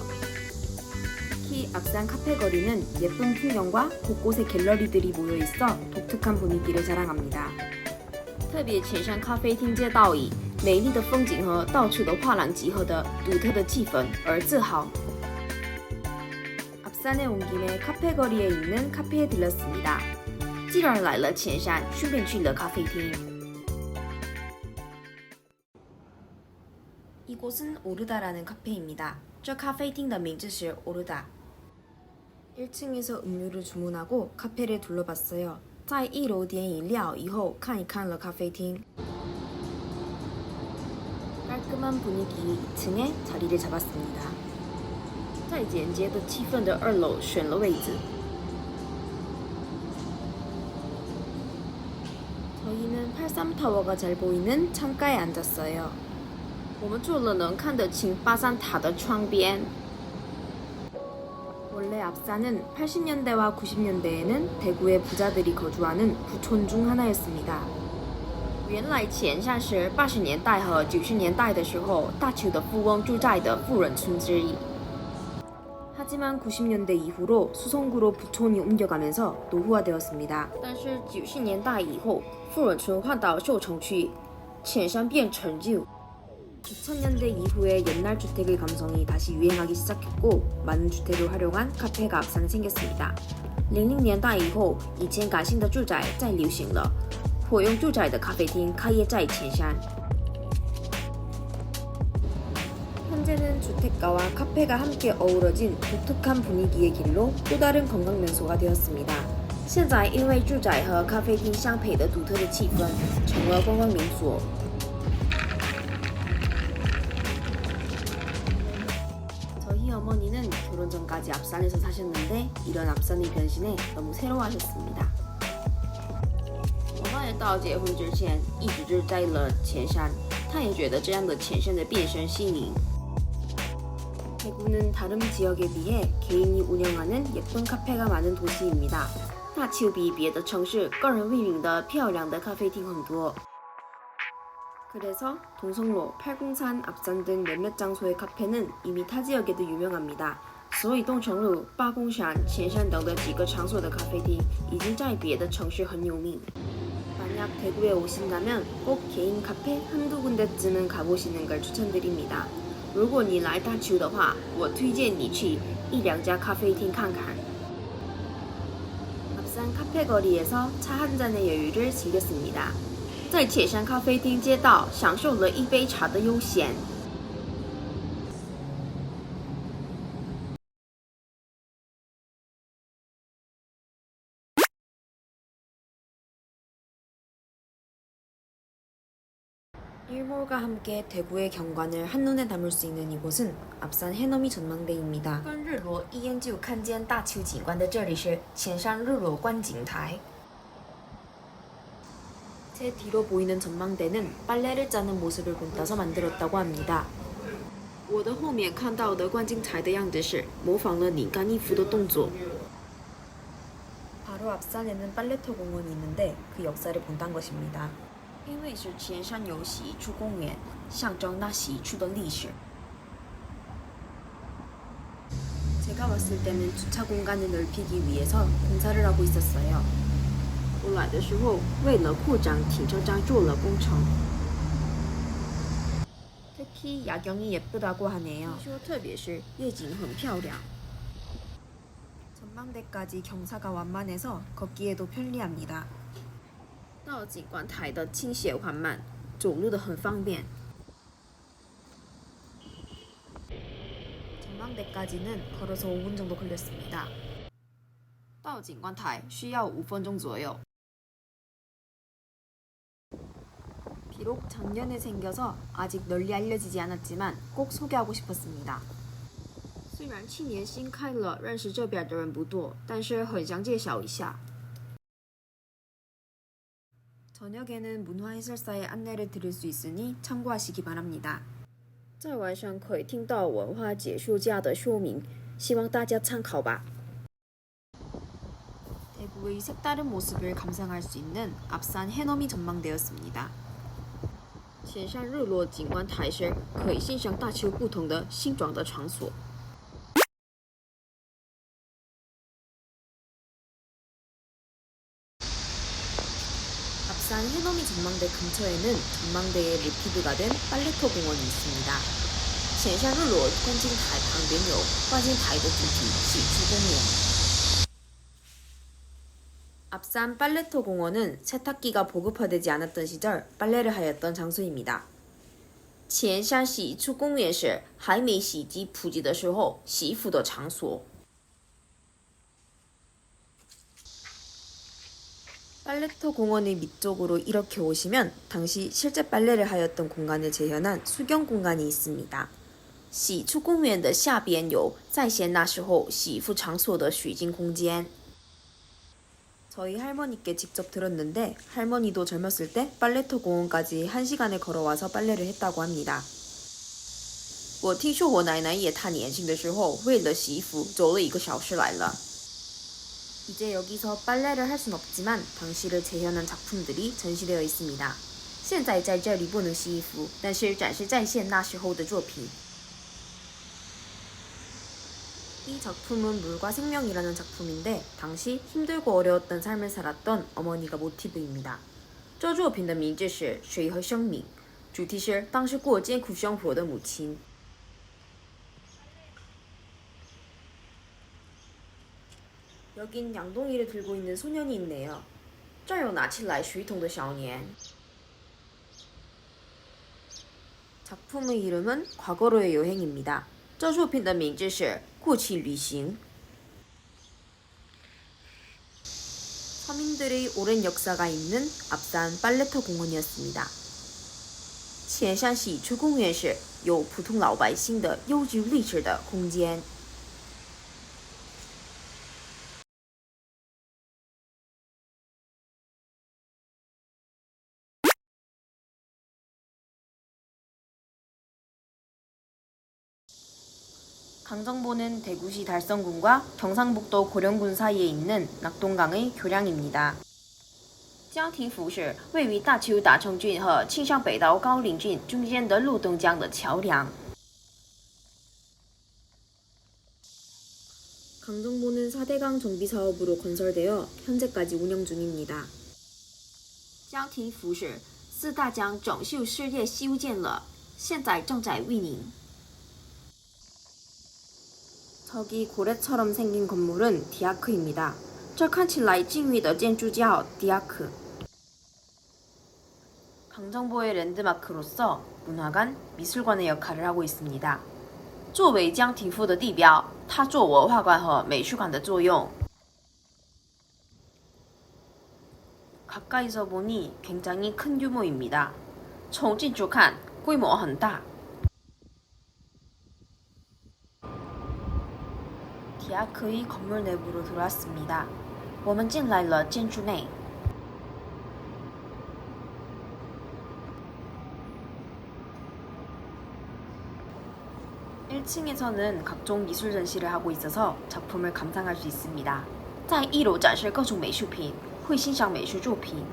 특히 앞산 카페 거리는 예쁜 풍경과 곳곳에 갤러리들이 모여 있어 독특한 분위기를 자랑합니다. 特别前山咖啡厅街道以美丽的风景和到处的画廊集合的独特的气氛而自豪。 앞산에 온 김에 카페 거리에 있는 카페에 들렀습니다. 既然来了前山，顺便去了咖啡厅。 이곳은 오르다라는 카페입니다. 这咖啡厅的名字是 오르다。 1층에서 음료를 주문하고 카페를 둘러봤어요. 在1楼点饮料以后看一看了咖啡厅。 깔끔한 분위기 2층에 자리를 잡았습니다. 在简洁的气氛的2楼选了位置。 저희는 83타워가 잘 보이는 창가에 앉았어요. 我们坐了能看得清83塔的窗边。 원래 앞산은 80년대와 90년대에는 대구의 부자들이 거주하는 부촌 중 하나였습니다. 原来前山是80年代和90年代的时候大邱的富翁住在的富人村之一。 하지만 90년대 이후로 수성구로 부촌이 옮겨가면서 노후화되었습니다. 但是90年代以后，富人村换到寿城区，前山变陈旧。 2000년대 이후에 옛날 주택의 감성이 다시 유행하기 시작했고 많은 주택을 활용한 카페가 앞산에 생겼습니다. 00年代以后，以前改新的住宅再流行了，颇用住宅的咖啡厅开业在前山。 현재는 주택가와 카페가 함께 어우러진 독특한 분위기의 길로 또 다른 관광 명소가 되었습니다. 现在因为住宅和咖啡厅相配的独特的气氛，成了观光名所。 저희 어머니는 결혼 전까지 앞산에서 사셨는데 이런 앞산의 변신에 너무 새로워하셨습니다. 我妈也到结婚之前一直就在了前山，她也觉得这样的前山的变身新颖。 대구는 다른 지역에 비해 개인이 운영하는 예쁜 카페가 많은 도시입니다. 大邱比别的城市个人运营的漂亮的咖啡厅很多。 그래서 동성로, 팔공산, 앞산 등 몇몇 장소의 카페는 이미 타 지역에도 유명합니다. 所以东城路、八公山、前山等的几个场所的咖啡厅已经在别的城市很有名。 만약 대구에 오신다면 꼭 개인 카페 한두 군데쯤은 가보시는 걸 추천드립니다. 如果你来大邱的话，我推荐你去1-2家咖啡厅看看。 앞산 카페 거리에서 차 한 잔의 여유를 즐겼습니다. 在铁山咖啡厅街道享受了一杯茶的悠闲。일몰과 함께 대구의 경관을 한눈에 담을 수 있는 이곳은 앞산 해넘이 전망대입니다. 跟日落一眼就看见大邱景观的这里是前山日落观景台。 제 뒤로 보이는 전망대는 빨래를 짜는 모습을 본따서 만들었다고 합니다. 我的后面看到的观景台的样子是模仿了拧干衣服的动作。 바로 앞산에는 빨래터 공원이 있는데 그 역사를 본딴 것입니다. 因为是前山有洗衣处公园，象征那洗衣处的历史。 제가 왔을 때는 주차 공간을 넓히기 위해서 공사를 하고 있었어요. 我来的时候，为了扩展停车站做了工程。 특히 야경이 예쁘다고 하네요. 听说特别是夜景很漂亮。 전망대까지 경사가 완만해서 걷기에도 편리합니다. 到景观台的倾斜缓慢，走路的很方便。 전망대까지는 걸어서 5분 정도 걸렸습니다. 到景观台需要5分钟左右。 비록 작년에 생겨서 아직 널리 알려지지 않았지만 꼭 소개하고 싶었습니다. 虽然去年新开了，认识这边的人不多，但是很想介绍一下。 저녁에는 문화해설사의 안내를 들을 수 있으니 참고하시기 바랍니다. 在晚上可以听到文化解说家的说明，希望大家参考吧。 대구의 색다른 모습을 감상할 수 있는 앞산 해넘이 전망대였습니다. 前山日落景观台是可以欣赏大邱不同的形状的场所。 앞산 해넘이 전망대 근처에는 전망대의 모티브가 된 빨래터 공원이 있습니다. 前山日落观景台旁边有观景台的主题洗出公园。 앞산 빨래터 공원은 세탁기가 보급화되지 않았던 시절 빨래를 하였던 장소입니다. 前山洗衣处公园是还没洗衣机普及的时候洗衣服的场所。 빨래터 공원의 밑쪽으로 이렇게 오시면 당시 실제 빨래를 하였던 공간을 재현한 수경 공간이 있습니다. 洗衣处公园的下边有再现那时候洗衣服场所的水晶空间。 저희 할머니께 직접 들었는데 할머니도 젊었을 때 빨래터 공원까지 1시간을 걸어와서 빨래를 했다고 합니다. 我听说我奶奶也她年轻的时候为了洗衣服走了1个小时来了。 이제 여기서 빨래를 할 순 없지만 당시를 재현한 작품들이 전시되어 있습니다. 现在在这里不能洗衣服，但是展示再现那时候的作品。 이 작품은 물과 생명이라는 작품인데 당시 힘들고 어려웠던 삶을 살았던 어머니가 모티브입니다. 这作品的名字是《水和生命》，主题是当时过艰苦生活的母亲。 여긴 양동이를 들고 있는 소년이 있네요. 这儿有拿起来水桶的少年。 작품의 이름은 과거로의 여행입니다. 这作品的名字是《过去旅行》。 서민들의 오랜 역사가 있는 앞산 빨래터 공원이었습니다. 前山洗衣处公园是有普通老百姓的悠久历史的空间。 강정보는 대구시 달성군과 경상북도 고령군 사이에 있는 낙동강의 교량입니다. 江亭府是位于大邱达城郡和庆尚北道高陵郡中间的路东江的桥梁。 강정보는 4대강 정비 사업으로 건설되어 현재까지 운영 중입니다. 江亭府是4大江整修事业修建了，现在正在运营。 저기 고래처럼 생긴 건물은 디아크입니다. 这看起来静谧的建筑叫 디아크。 강정보의 랜드마크로서 문화관, 미술관의 역할을 하고 있습니다. 作为江亭府的地标，它做文化馆和美术馆的作用。 가까이서 보니 굉장히 큰 규모입니다. 从近处看规模很大。 디아크의 건물 내부로 들어왔습니다. 我们进来了建筑内。 1층에서는 각종 미술 전시를 하고 있어서 작품을 감상할 수 있습니다. 在1楼展示各种美术品，会欣赏美术作品。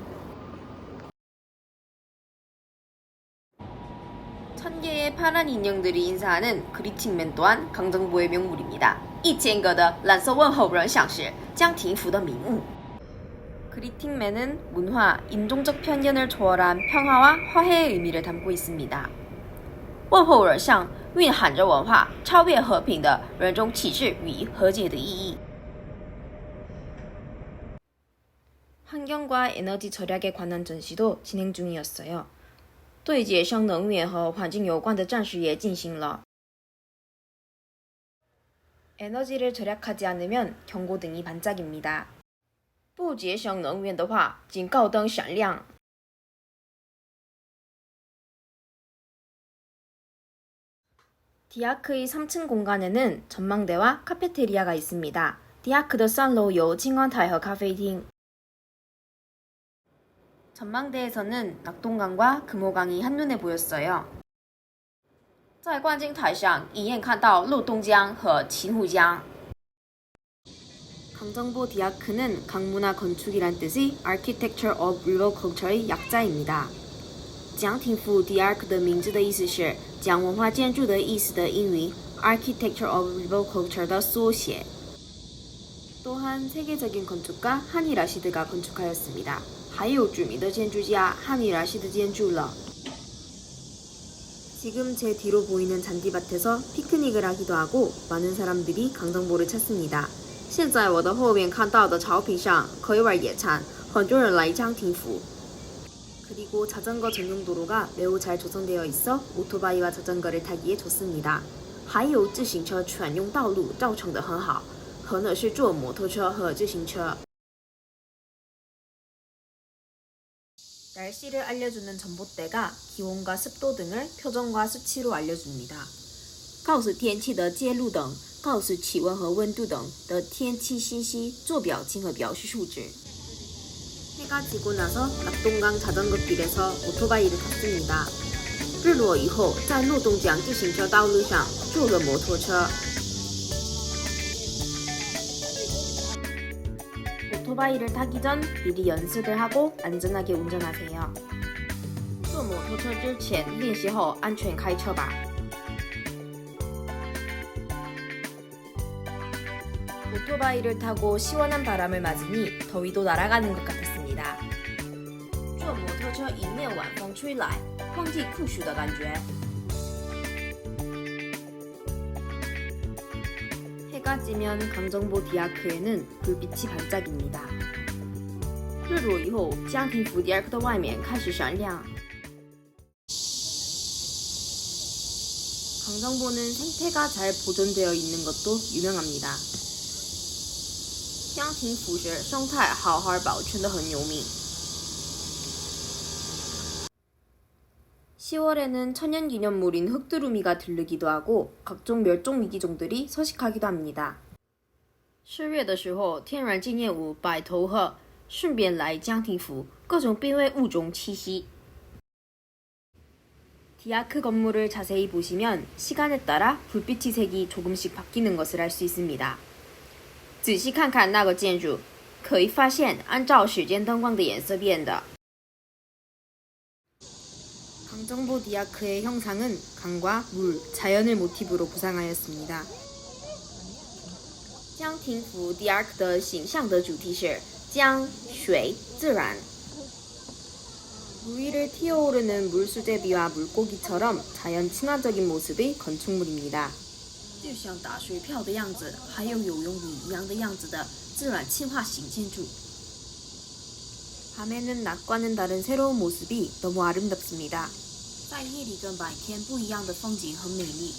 1000개의 파란 인형들이 인사하는 그리팅맨 또한 강정보의 명물입니다. 1000个的蓝色问候人像是江亭府的名物。 그리팅맨은 문화, 인종적 편견을 초월한 평화와 화해의 의미를 담고 있습니다. 问候人像蕴含着文化超越和平的人种歧视与和解的意义。 환경과 에너지 절약에 관한 전시도 진행 중이었어요. 对节省能源和环境有关的展示也进行了。 에너지를 절약하지 않으면 경고등이 반짝입니다. 不节省能源的话，警告灯闪亮。 디아크의 3층 공간에는 전망대와 카페테리아가 있습니다. 디아크的3楼有青湾台和咖啡厅。 전망대에서는 낙동강과 금호강이 한눈에 보였어요. 在观景台上一眼看到陆东江和秦湖江。 강정보 디아크는 강문화 건축이란 뜻의 Architecture of River Culture의 약자입니다. 江亭府 디아크 的名字的意思是讲文化建筑的意思的英语 Architecture of River Culture 的缩写。 또한 세계적인 건축가 한이 라시드가 건축하였습니다. 还有著名的建筑家한이 라시드建筑了。 지금 제 뒤로 보이는 잔디밭에서 피크닉을 하기도 하고 많은 사람들이 강정보를 찾습니다. 现在我的后面看到的草坪上可以玩野餐，很多人来江亭府。 그리고 자전거 전용 도로가 매우 잘 조성되어 있어 오토바이와 자전거를 타기에 좋습니다. 还有自行车全用道路造成的很好，可能是坐摩托车和自行车。 날씨를 알려주는 전봇대가 기온과 습도 등을 표정과 수치로 알려줍니다. 告诉天气的介入等告诉气温和温度等的天气信息做表情和表示数值。 해가 지고 나서 낙동강 자전거길에서 오토바이를 탔습니다. 日落以后在洛东江自行车道路上坐了摩托车。 오토바이를 타기 전 미리 연습을 하고 안전하게 운전하세요. 坐摩托车之前练习后安全开车吧。 오토바이를 타고 시원한 바람을 맞으니 더위도 날아가는 것 같았습니다. 坐摩托车迎面晚风吹来，空气酷暑的感觉。 해가 지면 강정보 디아크에는 불빛이 반짝입니다. 日落以后，江亭府 디아크 的外面开始闪亮。 강정보는 생태가 잘 보존되어 있는 것도 유명합니다. 江亭府是生态好好保存得很有名。 10월에는 천연기념물인 흑두루미가 들르기도 하고 각종 멸종위기종들이 서식하기도 합니다. 10月的时候，天然纪念物白头鹤顺便来江亭府，各种濒危物种栖息。 디아크 건물을 자세히 보시면 시간에 따라 불빛의 색이 조금씩 바뀌는 것을 알 수 있습니다. 仔细看看那个建筑，可以发现按照时间灯光的颜色变的。 강정보 디아크의 형상은 강과 물, 자연을 모티브로 구상하였습니다. 江亭府 디아크 的形象的主题是江、水、自然。 물 위를 튀어오르는 물수제비와 물고기처럼 자연 친화적인 모습의 건축물입니다. 就像打水漂的样子，还有游泳鱼一样的样子的自然气化型建筑。 밤에는 낮과는 다른 새로운 모습이 너무 아름답습니다. 在夜里跟白天不一样的风景很美丽.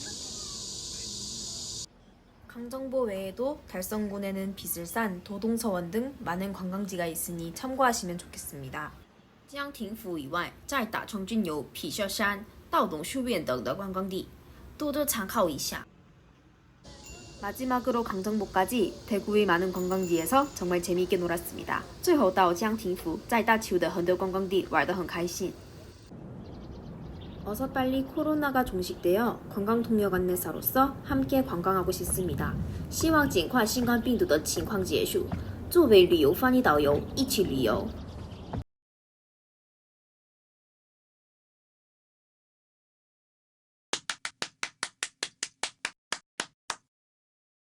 강정보 외에도 달성군에는 비슬산, 도동서원 등 많은 관광지가 있으니 참고하시면 좋겠습니다. 江亭府以外，在大冲郡有皮舍山、道董书院等的观光地，多多参考一下。 마지막으로 강정보까지 대구의 많은 관광지에서 정말 재미있게 놀았습니다. 最后到江亭府，在大邱的很多观光地玩得很开心. 어서 빨리 코로나가 종식되어 관광통역 안내사로서 함께 관광하고 싶습니다. 希望尽快新冠病毒的情况结束，作为旅游翻译导游一起旅游。